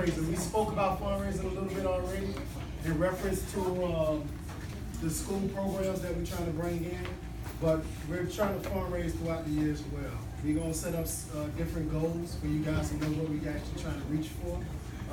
fundraiser. We spoke about fundraising a little bit already in reference to the school programs that we're trying to bring in, but we're trying to fundraise throughout the year as well. We're gonna set up different goals for you guys to know what we're actually trying to reach for.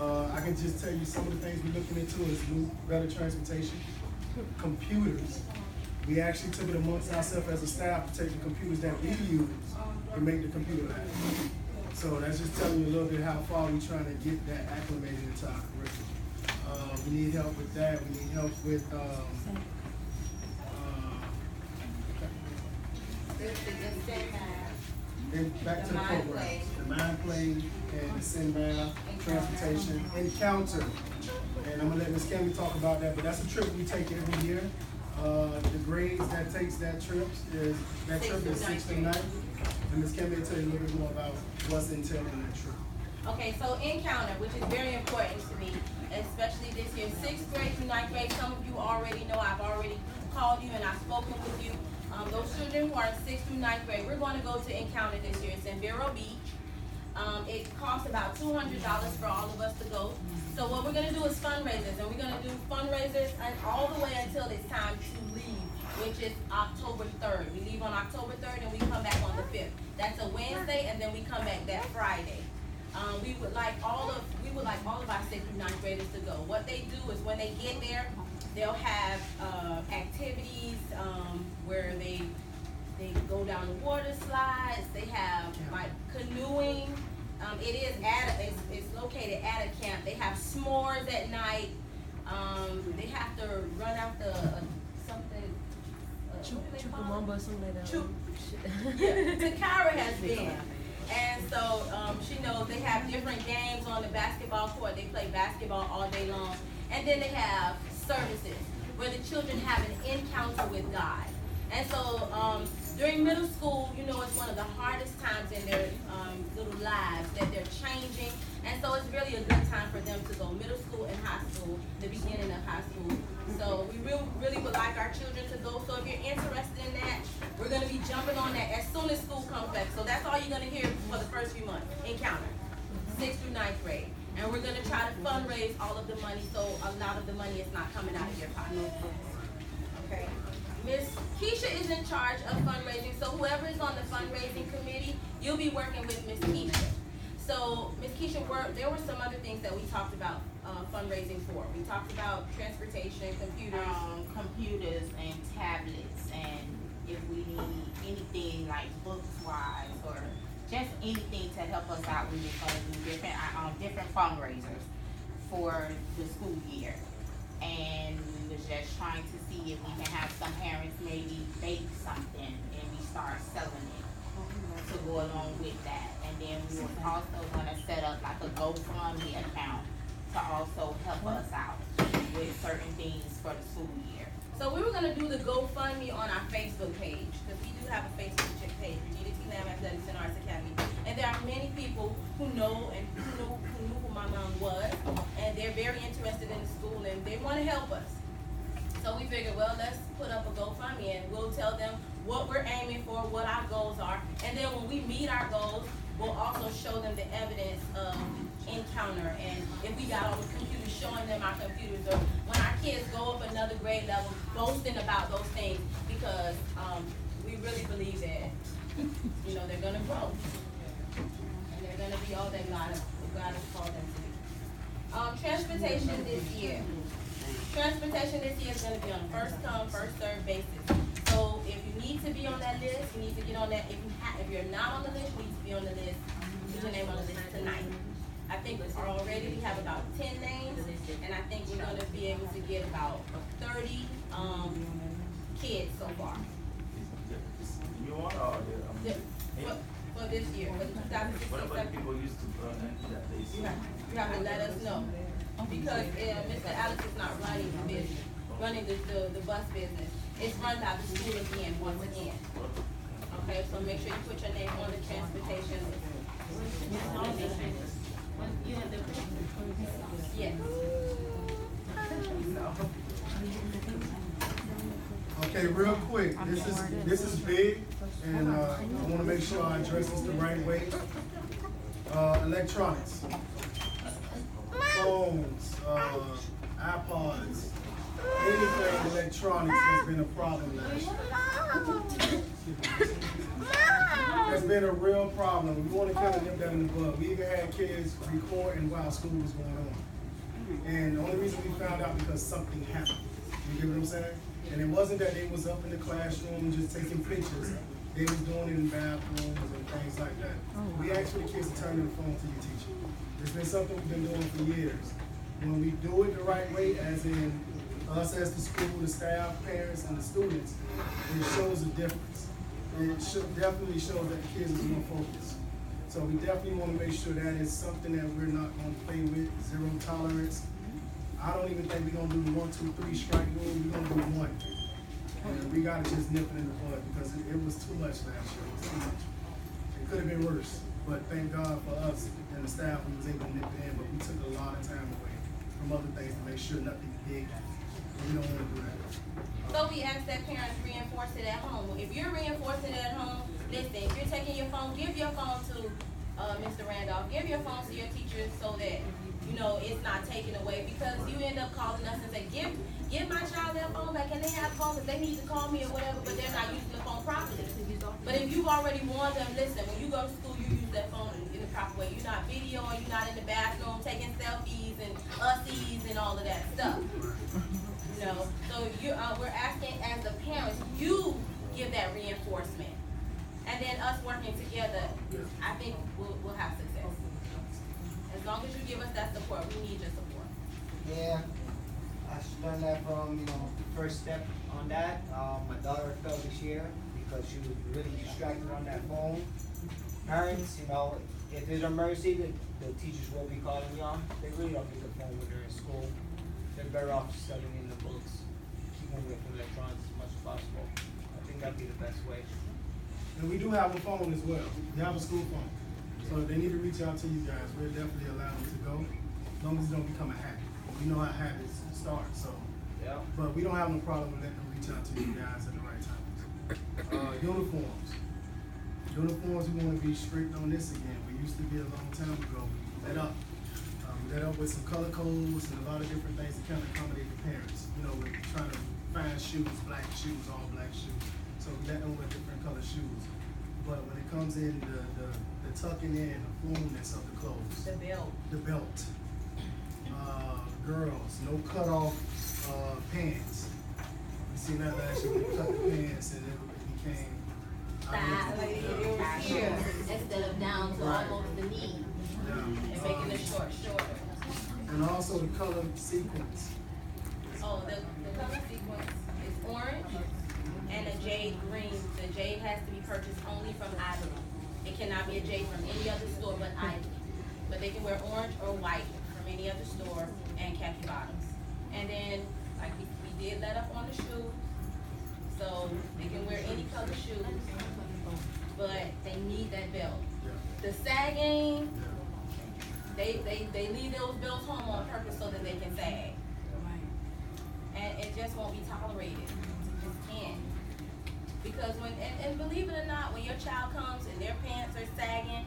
I can just tell you some of the things we're looking into is better transportation, computers. We actually took it amongst ourselves as a staff to take the computers that we use and make the computer lab. So that's just telling you a little bit how far we're trying to get that acclimated into our curriculum. We need help with that. We need help with and back to the program. The mind play and the SINMAD, transportation, encounter. And I'm gonna let Ms. Cammy talk about that, but that's a trip we take every year. The grades that takes that trip is 6 to 9. And Ms. Cammy will tell you a little bit more about what's entailed in that trip. Okay, so encounter, which is very important to me, especially this year, 6th grade through 9th grade. Some of you already know, I've already called you and I've spoken with you. Those children who are in 6th through 9th grade, we're going to go to encounter this year. It's in Vero Beach. It costs about $200 for all of us to go. So what we're going to do is fundraisers, and we're going to do fundraisers all the way until it's time to leave, which is October 3rd. We leave on October 3rd and we come back on the 5th. That's a Wednesday, and then we come back that Friday. We would like all of our 6th through 9th graders to go. What they do is when they get there, they'll have activities where they go down the water slides. They have like canoeing. It's located at a camp. They have s'mores at night. They have to run out the something. Chukwamamba, something like that. Yeah, Takara has been. And so she knows they have different games on the basketball court. They play basketball all day long. And then they have services where the children have an encounter with God. And so during middle school, you know, it's one of the hardest times in their little lives that they're changing. And so it's really a good time for them to go middle school and high school, the beginning of high school. So we really would like our children to go. So if you're interested in that, we're going to be jumping on that as soon as school comes back. So that's all you're going to hear for the first few months, encounter, 6th through 9th grade. And we're going to try to fundraise all of the money, so a lot of the money is not coming out of your pocket. Okay. Miss Keisha is in charge of fundraising, so whoever is on the fundraising committee, you'll be working with Miss Keisha. So Miss Keisha, there were some other things that we talked about fundraising for. We talked about transportation, computers and tablets, and if we need anything like books wise or just anything to help us out, we just gonna do different fundraisers for the school year. And we was just trying to see if we can have some parents maybe bake something and we start selling it to go along with that. And then we were also gonna set up like a GoFundMe account to also help us out with certain things for the school year. So we were going to do the GoFundMe on our Facebook page, because we do have a Facebook page, Regina T. Lamb Athletics and Arts Academy. And there are many people who know and who knew who my mom was, and they're very interested in the school and they want to help us. So we figured, well, let's put up a GoFundMe and we'll tell them what we're aiming for, what our goals are, and then when we meet our goals, we'll also show them the evidence of encounter, and if we got all the computers, showing them our computers, or when our kids go up another grade level, boasting about those things, because we really believe that, you know, they're gonna grow, and they're gonna be all that God has called them to be. Transportation this year. Transportation this year is gonna be on a first come, first served basis. So if you need to be on that list, you need to get on that. If you're not on the list, you need to be on the list. Put your name on the list tonight. I think already we have about 10 names, and I think we're going to be able to get about 30 kids so far. You are for this year, for the 2016. What about people used to enter that place? You have to let us know, because Mr. Alex is not running the business, running the bus business. It's run by the school again, once again. Okay, so make sure you put your name on the transportation list. Yes. Okay, real quick, this is big, and I want to make sure I address this the right way. Electronics. electronics has been a problem last year. It's been a real problem. We want to kind of nip that in the bud. We even had kids recording while school was going on. And the only reason we found out because something happened. You get what I'm saying? And it wasn't that they was up in the classroom just taking pictures. They was doing it in bathrooms and things like that. We asked for the kids to turn their phone to your teacher. It's been something we've been doing for years. When we do it the right way, as in us as the school, the staff, parents, and the students, it shows a difference. It definitely shows that the kids is more focused. So we definitely want to make sure that is something that we're not going to play with, zero tolerance. I don't even think we're going to do the 1, 2, 3 strike rule. We're going to do one. And we got to just nip it in the bud because it was too much last year. It was too much. It could have been worse, but thank God for us and the staff we was able to nip it in, but we took a lot of time away from other things to make sure nothing big happened. We don't want to do that. So we ask that parents reinforce it at home. If you're reinforcing it at home, listen, if you're taking your phone, give your phone to Mr. Randolph. Give your phone to your teachers so that, you know, it's not taken away, because you end up calling us and say, give my child their phone back. Can they have a phone? Because they need to call me or whatever, but they're not using the phone properly. But if you've already warned them, listen, when you go to school, you use that phone in the proper way. You're not videoing, you're not in the bathroom taking selfies and ussies and all of that stuff. You know, so we're asking as the parents, you give that reinforcement. And then us working together, I think we'll have success. As long as you give us that support, we need your support. Yeah, I learned that from, the first step on that. My daughter fell this year because she was really distracted on that phone. Parents, if there's an emergency, the teachers will be calling you on. They really don't need the phone when they're in school. They're better off studying in the books, keeping away from electronics as much as possible. I think that'd be the best way. And we do have a phone as well. We have a school phone. So if they need to reach out to you guys, we'll definitely allow them to go, as long as it don't become a habit. We know how habits start, so. Yeah. But we don't have no problem with letting them reach out to you guys at the right time. Uniforms. Uniforms, we want to be strict on this again. We used to be a long time ago. We let up. We let up with some color codes and a lot of different things to kind of accommodate the parents. We're trying to find shoes, black shoes, all black shoes. So we let them wear different color shoes. But when it comes in the tucking in, the fullness of the clothes. The belt. The belt. Girls, no cut off pants. You seen that last year, we cut the pants and it became. It was here instead of down to Right. almost the knee, Yeah. and making the short shorter. And also the color sequence. Oh, the color sequence is orange and a jade green. The jade has to be purchased only from Ivory. It cannot be a jade from any other store but Ivory. But they can wear orange or white from any other store, and khaki bottoms. And then, like we did let up on the shoes, so they can wear any color shoes, but they need that belt. Yeah. The sagging, Yeah. they leave those belts home on purpose so that they can sag. And it just won't be tolerated. It just can't. Because and believe it or not, when your child comes and their pants are sagging,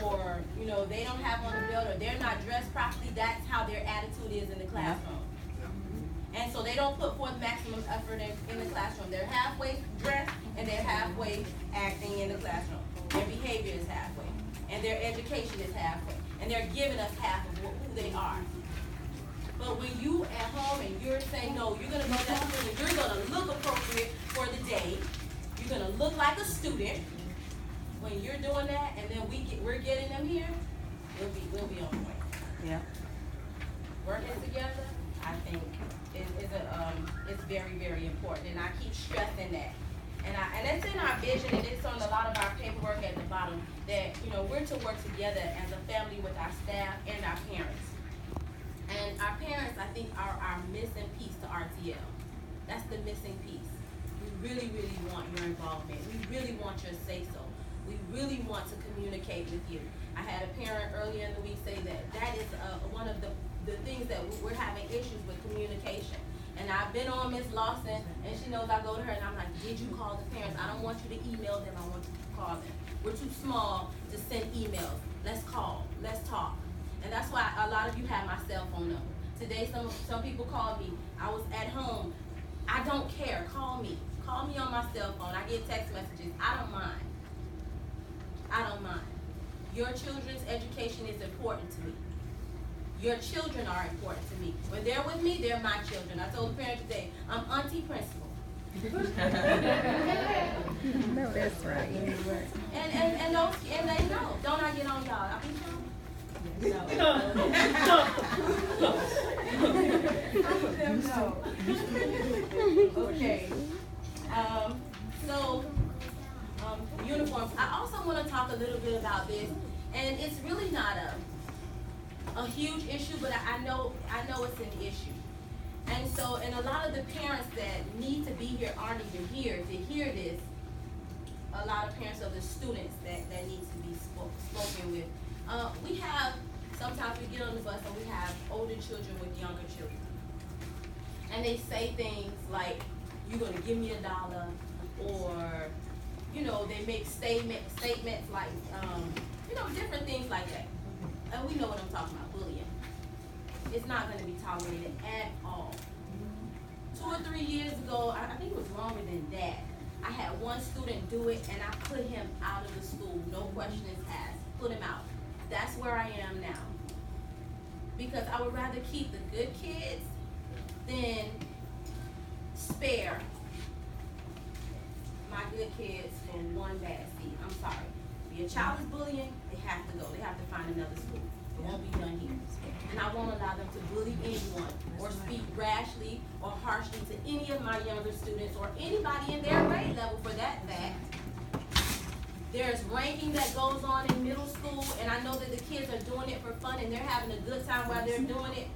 or they don't have on the belt, or they're not dressed properly, that's how their attitude is in the classroom. And so they don't put forth maximum effort in the classroom. They're halfway dressed and they're halfway acting in the classroom. Their behavior is halfway, and their education is halfway, and they're giving us half of who they are. But when you at home and you're saying, no, you're gonna go to that school and you're gonna look appropriate for the day, you're gonna look like a student. When you're doing that, and then we're getting them here, we'll be on point. Yeah. Working together, I think, is very, very important, and I keep stressing that. And it's in our vision, and it's on a lot of our paperwork at the bottom, that we're to work together as a family with our staff and our parents. And our parents, I think, are our missing piece to RTL. That's the missing piece. We really, really want your involvement. We really want your say-so. We really want to communicate with you. I had a parent earlier in the week say that is one of the things that we're having issues with, communication. And I've been on Ms. Lawson, and she knows I go to her and I'm like, did you call the parents? I don't want you to email them, I want you to call them. We're too small to send emails. Let's call, let's talk. And that's why a lot of you have my cell phone number. Today, some people called me. I was at home I don't care. Call me. Call me on my cell phone. I get text messages. I don't mind. I don't mind. Your children's education is important to me. Your children are important to me. When they're with me, they're my children. I told the parent today, I'm auntie principal. No, that's right. And they know. Don't I get on y'all? I be shown? Okay. Uniforms. I also want to talk a little bit about this, and it's really not a huge issue, but I know it's an issue. And so, and a lot of the parents that need to be here aren't even here to hear this. A lot of parents of the students that need to be spoken with. We have, sometimes we get on the bus and we have older children with younger children. And they say things like, you're gonna give me $1, or, you know, they make statements like, you know, different things like that. And we know what I'm talking about, bullying. It's not gonna be tolerated at all. 2 or 3 years ago, I think it was longer than that, I had one student do it and I put him out of the school, no questions asked, put him out. That's where I am now. Because I would rather keep the good kids than spare my good kids from one bad seed. I'm sorry. If your child is bullying, they have to go. They have to find another school. It won't be done here. And I won't allow them to bully anyone or speak rashly or harshly to any of my younger students or anybody in their grade level for that fact. There's ranking that goes on in middle school, and I know that the kids are doing it for fun and they're having a good time while they're doing it.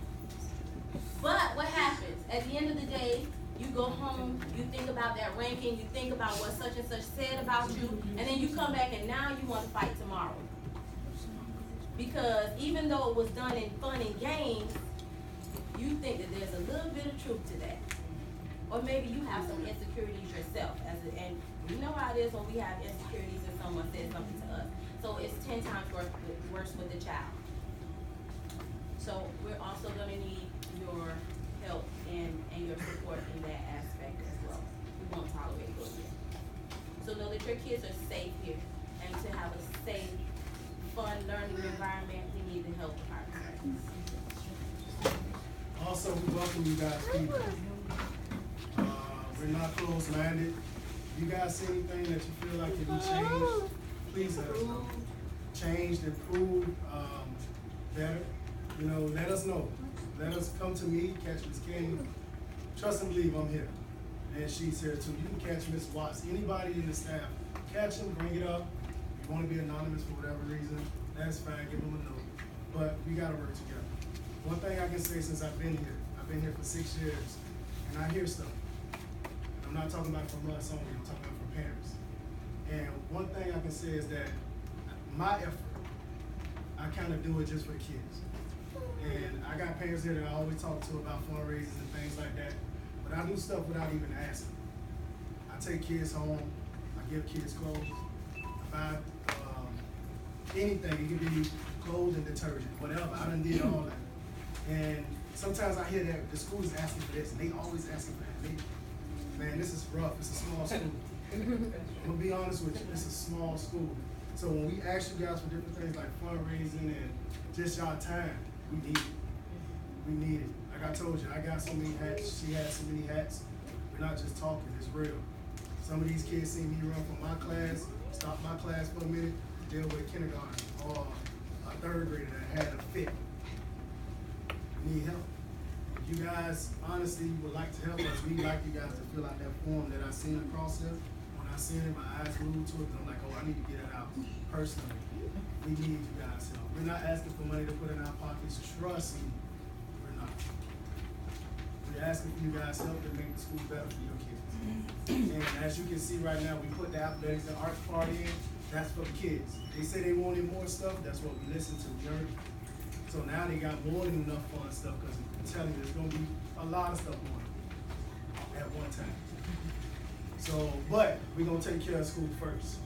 But what happens? At the end of the day, you go home, you think about that ranking, you think about what such and such said about you, and then you come back and now you want to fight tomorrow. Because even though it was done in fun and games, you think that there's a little bit of truth to that. Or maybe you have some insecurities yourself, and you know how it is when we have insecurities and someone says something to us. So it's 10 times worse with the child. So we're also gonna need your help and your support in that aspect as well. We won't tolerate bullying. So know that your kids are safe here, and to have a safe, fun learning environment, we need the help of our parents. Also, we welcome you guys, people. We're not closed-minded. You guys see anything that you feel like can be changed, please let us know. Changed, improved, better. You know, let us know. Let us come to me, catch Miss Kenny. Trust and believe I'm here. And she's here too. You can catch Miss Watts, anybody in the staff. Catch them, bring it up. If you want to be anonymous for whatever reason, that's fine, give them a note. But we gotta work together. One thing I can say since I've been here for 6 years, and I hear stuff. I'm not talking about from us only, I'm talking about from parents. And one thing I can say is that my effort, I kind of do it just for the kids. And I got parents here that I always talk to about fundraisers and things like that, but I do stuff without even asking. I take kids home, I give kids clothes, I buy anything, it could be clothes and detergent, whatever, I done did all that. And sometimes I hear that the school is asking for this, and they always asking for that. Man, this is rough, it's a small school. I'm gonna be honest with you, it's a small school. So when we ask you guys for different things like fundraising and just y'all time, we need it. We need it. Like I told you, I got so many hats, she has so many hats. We're not just talking, it's real. Some of these kids see me run from my class, stop my class for a minute, deal with a kindergarten or a 3rd grader that had a fit. Need help. If you guys honestly would like to help us, we'd like you guys to fill out that form that I seen across there. When I seen it, my eyes glued to it, I'm like, oh, I need to get it out personally. We need you guys' help. We're not asking for money to put in our pockets. Trust me, we're not. We're asking for you guys' help to make the school better for your kids. And as you can see right now, we put the athletics and arts part in. That's for the kids. They say they wanted more stuff. That's what we listen to. We heard it. So now they got more than enough fun stuff, because I'm telling you, there's gonna be a lot of stuff going on at one time. So, but we're gonna take care of school first.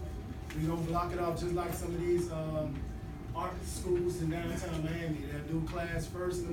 We're gonna block it off just like some of these art schools in downtown Miami that do class first in the